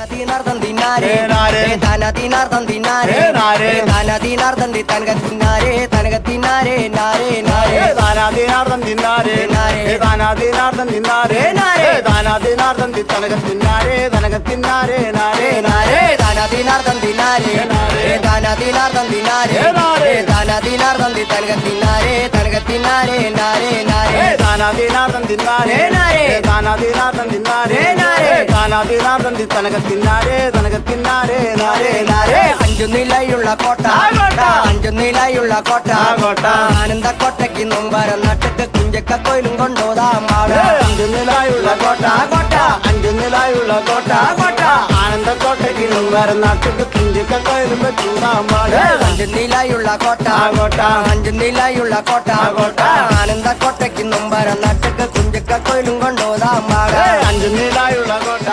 Dinardam dinare, dana dinardam dinare, dana dinardam di tanga dinare, tanga dinare, nare nare, dana dinardam dinare, dana dinardam dinare, dana dinardam di tanga dinare, tanga dinare, nare nare, dana dinardam dinare, dana dinardam dinare, dana dinardam di tanga dinare, tanga dinare, nare nare, dana dinardam dinare, dana dinardam dinare, dana dinardam di tanga dinare, tanga dinare, nare nare. അഞ്ചു നിലയുള്ള കോട്ട അഞ്ചു നിലയുള്ള കോട്ട ആനന്ദ കോട്ടയ്ക്ക് നൊമ്പരം നട്ടിട്ട് കുഞ്ചക്ക കൊയിലും കൊണ്ടോതാം അഞ്ചു നിലയുള്ള കോട്ട അഞ്ചു നിലയുള്ള കോട്ട ആനന്ദ കോട്ടയ്ക്ക് നൊമ്പരം നട്ടിട്ട് കുഞ്ചക്ക കൊയിലും ചൂടാമ്പാട് അഞ്ചു നിലയുള്ള കോട്ട അഞ്ചു നിലയുള്ള കോട്ട ആനന്ദ കോട്ടയ്ക്ക് നൊമ്പരം നട്ടിട്ട് കുഞ്ചക്ക കൊയിലും കൊണ്ടോതാം അഞ്ചു നിലയുള്ള കോട്ട